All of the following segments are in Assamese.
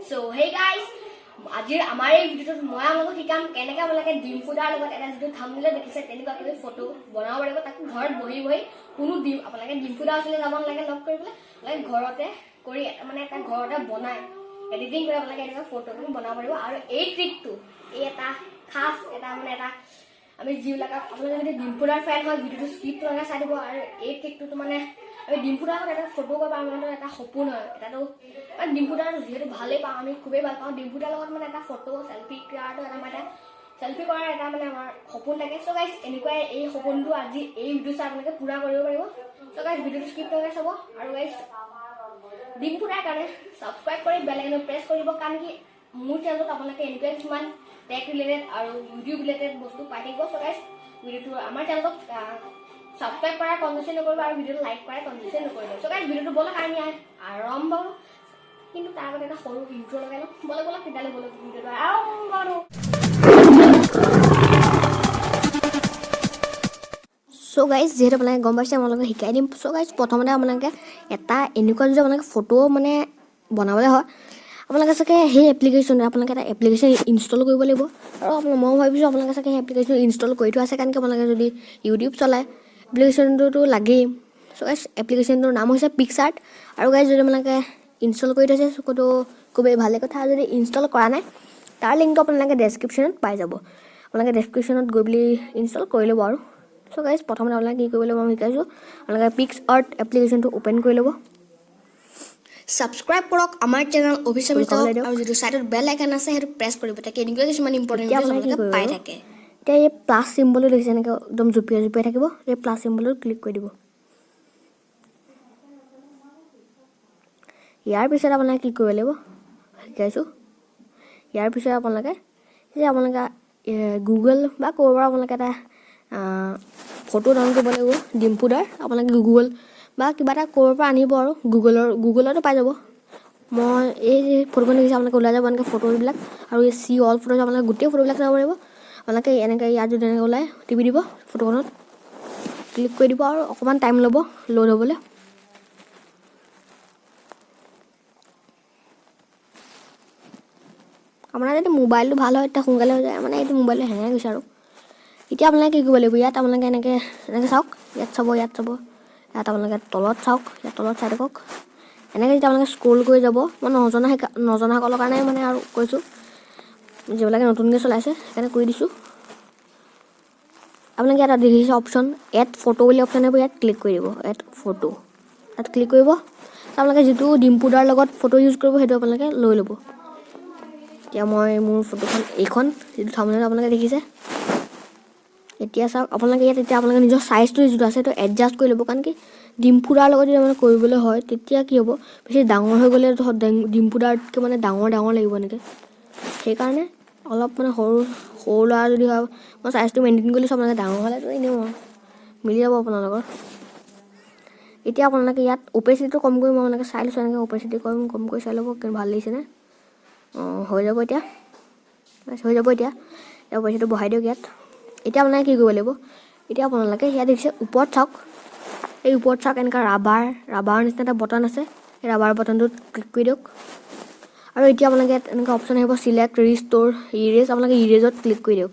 So hey guys, আজিৰ আমাৰ এই ভিডিঅ'টোত মই আপোনালোকক শিকাম কেনেকৈ আপোনালোকে ডিম ফুডাৰ লগত এটা যিটো থাম্বনেইলত দেখিছে তেনেকুৱাকৈ ফটো বনাব পাৰিব। তাকো ঘৰত বহি বহি কোনো ডিম আপোনালোকে ডিম ফুডাৰ ওচৰলৈ যাব নালাগে লগ কৰিবলৈ, আপোনালোকে ঘৰতে কৰি মানে এটা ঘৰতে বনাই এডিটিং কৰি আপোনালোকে এনেকুৱা ফটোটো বনাব পাৰিব। আৰু এই ট্ৰিকটো এই এটা খাস এটা মানে এটা আমি যিবিলাকক আপোনালোকে যদি ডিম ফুডাৰ ফেন হয় ভিডিঅ'টো স্কিপ কৰি চাই দিব। আৰু এই ট্ৰিকটো মানে আমি ডিম ফুডাৰ লগত এটা ফটো কৰিব আমাৰ এটা সপোন হয়। এটাতো মানে ডিম ফুডাৰ যিহেতু ভালেই পাওঁ, আমি খুবেই ভাল পাওঁ। ডিম ফুডাৰ লগত মানে এটা ফটো চেল্ফি কৰাটো এটা মানে চেল্ফি কৰাৰ এটা মানে আমাৰ সপোন থাকে। চ' গাইজ এনেকুৱাই এই সপোনটো আজি এই ভিডিঅ' চাই আপোনালোকে পূৰা কৰিব পাৰিব। চ' গাইজ ভিডিঅ'টো স্কিপ কৰি চাব। আৰু গাইজ ডিম ফুডাৰ কাৰণে ছাবস্ক্ৰাইব কৰি বেল আইকন প্ৰেছ কৰিব, কাৰণ কি মোৰ চেনেলত আপোনালোকে এনেকুৱাই কিছুমান টেক ৰিলেটেড আৰু ইউটিউব ৰিলেটেড বস্তু পাই থাকিব। চ' গাইজ ভিডিঅ'টো আমাৰ চেনেলক ছাবস্ক্ৰাইব কৰাৰ কনজেচন নকৰিব আৰু ভিডিঅ'টো লাইক কৰাৰ কনজেচন নকৰিব। চ' গাইজ ভিডিঅ'টো বলক আমি আৰম্ভ কৰোঁ, কিন্তু তাৰ আগতে এটা সৰু ইন্ট্ৰ লগাই লওঁ। বলক তেতিয়ালৈ বলক ভিডিঅ'টো আৰম্ভ কৰোঁ। চ' গাইজ যিহেতু আপোনালোকে গম পাইছে আপোনালোকে শিকাই দিম। চ' গাইজ প্ৰথমতে আপোনালোকে এটা এনেকুৱা যদি আপোনালোকে ফটো মানে বনাবলৈ হয়, আপোনালোকে চাগে সেই এপ্লিকেশ্যন আপোনালোকে এটা এপ্লিকেশ্যন ইনষ্টল কৰিব লাগিব। আৰু মই ভাবিছোঁ আপোনালোকে চাগে সেই এপ্লিকেশ্যন ইনষ্টল কৰি থোৱা আছে, কাৰণ কি আপোনালোকে যদি ইউটিউব চলায় এপ্লিকেশ্যনটোতো লাগেই। চ' গাইজ এপ্লিকেশ্যনটোৰ নাম হৈছে পিক্সআৰ্ট। আৰু গাইজ যদি আপোনালোকে ইনষ্টল কৰি থৈছে চকুটো খুবেই ভালে কথা। যদি ইনষ্টল কৰা নাই তাৰ লিংকটো আপোনালোকে ডেছক্ৰিপশ্যনত পাই যাব। আপোনালোকে ডেছক্ৰিপশ্যনত গৈ বুলি ইনষ্টল কৰি ল'ব। আৰু চ' গাইজ প্ৰথমতে আপোনালোকে কি কৰিব লাগিব মই শিকাইছোঁ। আপোনালোকে পিক্সআৰ্ট এপ্লিকেশ্যনটো অ'পেন কৰি ল'ব। ছাবস্ক্ৰাইব কৰক আমাৰ চেনেল অফিচিয়েল আৰু যিটো ছাইডত বেল আইকন আছে সেইটো প্ৰেছ কৰিব, তাকে এনেকুৱা কিছুমান ইম্পৰ্টেণ্ট আপোনালোকে পাই থাকে। এতিয়া এই প্লাছ চিম্বলটো দেখিছে এনেকৈ একদম জুপিয়াই থাকিব, এই প্লাছ চিম্বলটো ক্লিক কৰি দিব। ইয়াৰ পিছত আপোনালোকে কি কৰিব লাগিব শিকাইছোঁ। ইয়াৰ পিছত আপোনালোকে গুগল বা ক'ৰবাৰ আপোনালোকে এটা ফটো ডাউনলোড কৰিব লাগিব ডিম ফুডাৰ। আপোনালোকে গুগল বা কিবা এটা ক'ৰবাৰ পৰা আনিব আৰু গুগলতো পাই যাব। মই এই ফটোখন দেখিছে আপোনালোকে ওলাই যাব এনেকৈ ফটোবিলাক, আৰু এই চি অল ফটো আপোনালোকে গোটেই ফটোবিলাক চাব পাৰিব। আপোনালোকে এনেকৈ ইয়াত যদি এনেকৈ ওলাই টিপি দিব, ফটোখনত ক্লিক কৰি দিব আৰু অকণমান টাইম ল'ব লোড হ'বলৈ। আপোনাৰ যদি মোবাইলটো ভাল হয় তেতিয়া সোনকালে হৈ যায়, মানে এইটো মোবাইলটো হেঙাই গৈছে। আৰু এতিয়া আপোনালোকে কি কৰিব লাগিব, ইয়াত আপোনালোকে এনেকৈ চাওক, ইয়াত চাব, ইয়াত আপোনালোকে তলত চাওক, ইয়াত তলত চাই থাকক। এনেকৈ যেতিয়া আপোনালোকে স্ক্ৰল কৰি যাব, মই নজনাসকলৰ কাৰণে মানে আৰু কৈছোঁ, যিবিলাকে নতুনকৈ চলাইছে সেইকাৰণে কৰি দিছোঁ। আপোনালোকে ইয়াত দেখিছে অপশ্যন এড ফটো বুলি অপশ্যন আহিব, ইয়াত ক্লিক কৰি দিব। এড ফটো তাত ক্লিক কৰিব। আপোনালোকে যিটো ডিম ফুডাৰ লগত ফটো ইউজ কৰিব সেইটো আপোনালোকে লৈ ল'ব। এতিয়া মই মোৰ ফটোখন এইখন যিটো থাম্বনেইলত আপোনালোকে দেখিছে। এতিয়া চাওক আপোনালোকে ইয়াত এতিয়া আপোনালোকে নিজৰ চাইজটো যিটো আছে সেইটো এডজাষ্ট কৰি ল'ব, কাৰণ কি ডিম ফুডাৰ লগত যদি মানে কৰিবলৈ হয় তেতিয়া কি হ'ব, বেছি ডাঙৰ হৈ গ'লে ডিম ফুডাৰতকৈ মানে ডাঙৰ লাগিব এনেকৈ। সেইকাৰণে অলপ মানে সৰু ল'ৰা যদি হয় মই চাইজটো মেইনটেইন কৰি লৈছোঁ। আপোনালোকে ডাঙৰ হ'লেতো এনেও মিলি যাব আপোনালোকৰ। এতিয়া আপোনালোকে ইয়াত অপেচিটিটো কম কৰি মই আপোনালোকে চাই লৈছোঁ, এনেকৈ অপেচিটি কম কৰি চাই ল'ব কিন্তু ভাল লাগিছেনে। হৈ যাব এতিয়া অপেচিটিটো বঢ়াই দিয়ক ইয়াত। এতিয়া আপোনালোকে কি কৰিব লাগিব, এতিয়া আপোনালোকে ইয়াত দেখিছে ওপৰত চাওক, এই ওপৰত চাওক এনেকুৱা ৰাবাৰ নিচিনা এটা বটন আছে, সেই ৰাবাৰ বটনটোত ক্লিক কৰি দিয়ক। আৰু এতিয়া আপোনালোকে ইয়াত এনেকুৱা অপশ্যন আহিব চিলেক্ট ৰিষ্ট'ৰ ইৰেজ, আপোনালোকে ইৰেজত ক্লিক কৰি দিয়ক।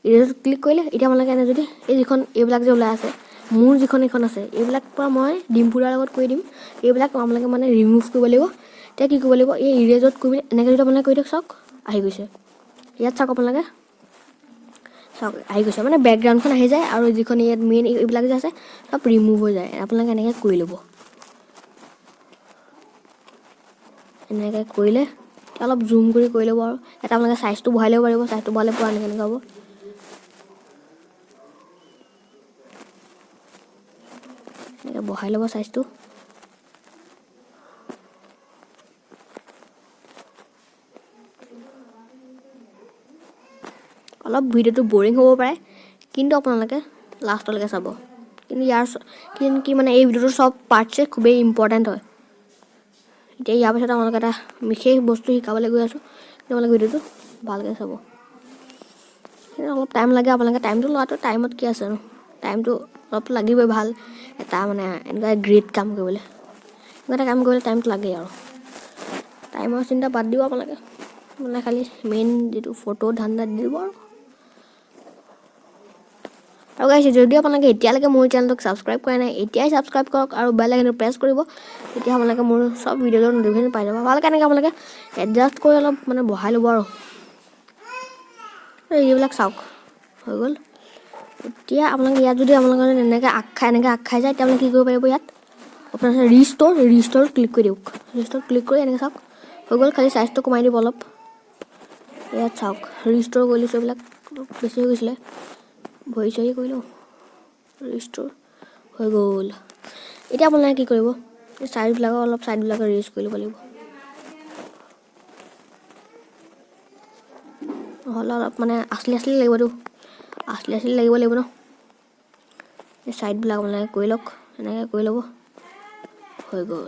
ইৰেজত ক্লিক কৰিলে এতিয়া আপোনালোকে এনে যদি এইবিলাক যে ওলাই আছে, মোৰ এইখন আছে, এইবিলাক পৰা মই ডিম ফুডাৰ লগত কৰি দিম। এইবিলাক আপোনালোকে মানে ৰিমুভ কৰিব লাগিব। এতিয়া কি কৰিব লাগিব, এই ইৰেজত কৰি এনেকৈ যদি আপোনালোকে কৰি দিয়ক, চাওক আহি গৈছে। ইয়াত চাওক আপোনালোকে চাওক আহি গৈছে, মানে বেকগ্ৰাউণ্ডখন আহি যায় আৰু যিখন ইয়াত মেইন এইবিলাক যে আছে চব ৰিমুভ হৈ যায়। আপোনালোকে এনেকৈ কৰি ল'ব। এনেকৈ কৰিলে অলপ জুম কৰি ল'ব। আৰু এটা আপোনালোকে চাইজটো বঢ়াই ল'ব পাৰিব, চাইজটো বঢ়ালে পোৱা এনেকৈ হ'ব। এনেকৈ বঢ়াই ল'ব চাইজটো। অলপ ভিডিঅ'টো বৰিং হ'ব পাৰে, কিন্তু আপোনালোকে লাষ্টলৈকে চাব, কিন্তু কি মানে এই ভিডিঅ'টোৰ চব পাৰ্টছে খুবেই ইম্পৰ্টেণ্ট হয়। এতিয়া ইয়াৰ পিছত আপোনালোকে এটা বিশেষ বস্তু শিকাবলৈ গৈ আছোঁ, আপোনালোকে ভিডিঅ'টো ভালকৈ চাব। অলপ টাইম লাগে, আপোনালোকে টাইমটো লোৱাটো টাইমত কি আছে ন, টাইমটো অলপ লাগিবই। ভাল এটা মানে এনেকুৱা গ্ৰেট কাম কৰিবলৈ, এনেকুৱা এটা কাম কৰিলে টাইমটো লাগেই। আৰু টাইমৰ চিন্তা বাদ দিব আপোনালোকে মানে খালি মেইন যেটো ফটো ধান্দা দি দিব আৰু গাইছ যদি আপোনালোকে এতিয়ালৈকে মোৰ চেনেলটোক সাবস্ক্ৰাইব কৰা নাই এতিয়াই সাবস্ক্ৰাইব কৰক আৰু বেল আইকনটো প্ৰেছ কৰিব তেতিয়া আপোনালোকে মোৰ সব ভিডিঅ'ৰ নটিফিকেশ্যন পাই যাব ভালকৈ এনেকৈ আপোনালোকে এডজাষ্ট কৰি অলপ মানে বহাই ল'ব আৰু এইবিলাক চাওক হৈ গ'ল এতিয়া আপোনালোকে ইয়াত যদি আপোনালোকে এনেকৈ আগ খাই যায় তেতিয়া আপোনালোকে কি কৰিব পাৰিব ইয়াত অপশ্যন আছে ৰিষ্ট'ৰ ক্লিক কৰি দিয়ক ৰিষ্ট'ৰ ক্লিক কৰি এনেকৈ চাওক হৈ গ'ল খালি চাইজটো কমাই দিব অলপ ইয়াত চাওক ৰিষ্ট'ৰ কৰি লৈছোঁ এইবিলাক বেছি হৈ গৈছিলে ভৰি চৰি কৰি লওঁ ৰিষ্ট'ৰ হৈ গ'ল এতিয়া আপোনালোকে কি কৰিব এই চাইডবিলাকৰ ৰিষ্ট কৰি ল'ব লাগিব নহ'লে অলপ মানে আচলি লাগিবতো আচলি লাগিব ন এই চাইডবিলাক আপোনালোকে কৰি লওক এনেকৈ কৰি ল'ব হৈ গ'ল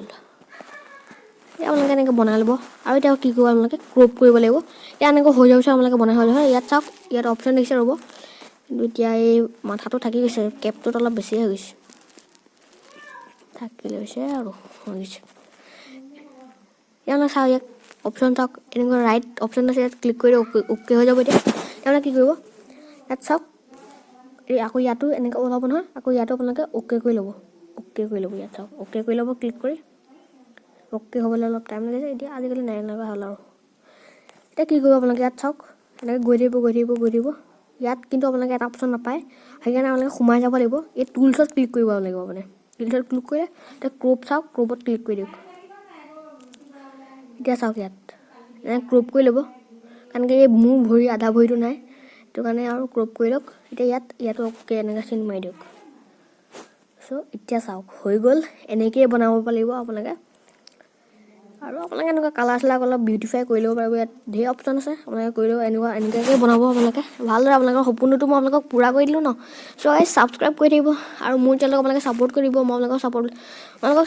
এতিয়া আপোনালোকে এনেকৈ বনাই ল'ব আৰু এতিয়া কি কৰিব আপোনালোকে ক্ৰপ কৰিব লাগিব এতিয়া এনেকৈ হৈ যোৱাৰ পিছত আপোনালোকে বনাই হৈ হয় ইয়াত চাওক ইয়াত অপশ্যন দেখিছে ৰ'ব কিন্তু এতিয়া এই মাথাটো থাকি গৈছে কেপটোত অলপ বেছি হৈ গৈছে থাকি লৈছে আৰু হৈ গৈছে ইয়াত চাওক ইয়াত অপশ্যন চাওক এনেকৈ ৰাইট অপশ্যন আছে ইয়াত ক্লিক কৰি অ'কে হৈ যাব এতিয়া আপোনালোকে কি কৰিব ইয়াত চাওক এই আকৌ ইয়াতো এনেকৈ ওলাব নহয় আকৌ ইয়াতো আপোনালোকে অ'কে কৰি ল'ব ইয়াত চাওক অ'কে কৰি ল'ব ক্লিক কৰি অ'কে হ'বলৈ অলপ টাইম লাগিছে এতিয়া আজিকালি নাই লগা হ'ল আৰু এতিয়া কি কৰিব আপোনালোকে ইয়াত চাওক এনেকৈ গৈ থাকিব ইয়াত কিন্তু আপোনালোকে এটা অপশ্যন নাপায় সেইকাৰণে আপোনালোকে সোমাই যাব লাগিব এই টুলছত ক্লিক কৰিব লাগিব মানে টুলছত ক্লিক কৰিলে এতিয়া ক্ৰপ চাওক ক্ৰপত ক্লিক কৰি দিয়ক এতিয়া চাওক ইয়াত এনেকৈ ক্ৰপ কৰি ল'ব কাৰণ কি এই মোৰ ভৰি আধা ভৰিটো নাই সেইটো কাৰণে আৰু ক্ৰপ কৰি লওক এতিয়া ইয়াতো অ'কে এনেকৈ চিন মাৰি দিয়ক চ' এতিয়া চাওক হৈ গ'ল এনেকৈয়ে বনাব পাৰিব আপোনালোকে আৰু আপোনালোকে এনেকুৱা কালাৰ অলপ বিউটিফাই কৰি ল'ব পাৰিব ইয়াত ধেৰ অপশ্যন আছে আপোনালোকে কৰি ল'ব এনেকুৱাকৈ বনাব আপোনালোকে ভালদৰে আপোনালোকৰ সপোনটো মই আপোনালোকক পূৰা কৰি দিলোঁ ন চ' গাইছ ছাবস্ক্ৰাইব কৰি থাকিব আৰু মোৰ চেনেলক আপোনালোকে ছাপোৰ্ট কৰিব মই আপোনালোকক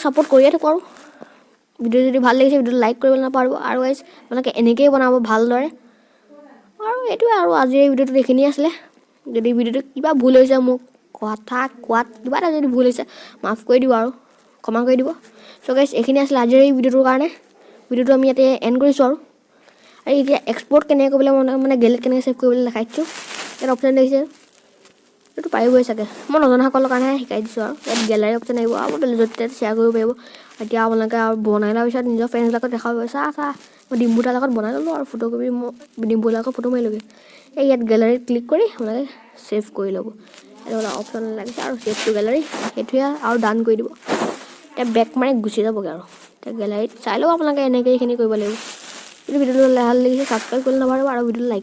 ছাপোৰ্ট কৰিয়ে থাকোঁ আৰু ভিডিঅ' যদি ভাল লাগিছে ভিডিঅ'টো লাইক কৰিবলৈ নাপাহৰিব আৰু গাইছ আপোনালোকে এনেকৈয়ে বনাব ভালদৰে আৰু এইটোৱে আৰু আজিৰ এই ভিডিঅ'টোত এইখিনিয়ে আছিলে যদি ভিডিঅ'টো কিবা ভুল হৈছে মোক কথা কোৱাত কিবা এটা যদি ভুল হৈছে মাফ কৰি দিব আৰু ক্ষমা কৰি দিব চ' গাইছ এইখিনি আছিলে আজিৰ এই ভিডিঅ'টোৰ কাৰণে ভিডিঅ'টো আমি ইয়াতে এণ্ড কৰিছোঁ আৰু এতিয়া এক্সপৰ্ট কেনেকৈ কৰিবলৈ মানে গেলেৰীত কেনেকৈ ছেভ কৰিবলৈ দেখাই দিছোঁ ইয়াত অপশ্যন দেখিছে এইটো পাৰিবই চাগে মই নজনাসকলৰ কাৰণেহে শিকাই দিছোঁ আৰু ইয়াত গেলাৰী অপশ্যন আহিব আৰু য'তে ত'তে শ্বেয়াৰ কৰিব পাৰিব এতিয়া আপোনালোকে আৰু বনাই লোৱাৰ পিছত নিজৰ ফ্ৰেণ্ডবিলাকক দেখাব চা মই ডিম্পুদাৰ লগত বনাই ল'লোঁ আৰু ফটো কপি মই ডিম্পুদাৰ লগত ফটো মাৰি ল'বি এই ইয়াত গেলাৰীত ক্লিক কৰি আপোনালোকে ছেভ কৰি ল'ব এইটো অপশ্যন লাগিছে আৰু ছেভ টু গেলাৰী সেইটোৱে আৰু ডান কৰি দিব এতিয়া বেক মাৰি গুচি যাবগৈ আৰু এতিয়া গেলাৰীত চাই লওক আপোনালোকে এনেকৈ এইখিনি কৰিব লাগিব যদি ভিডিঅ'টো ভাল লাগিছে ছাবস্ক্ৰাইব কৰিবলৈ নাপাহৰিব আৰু ভিডিঅ'টো লাইক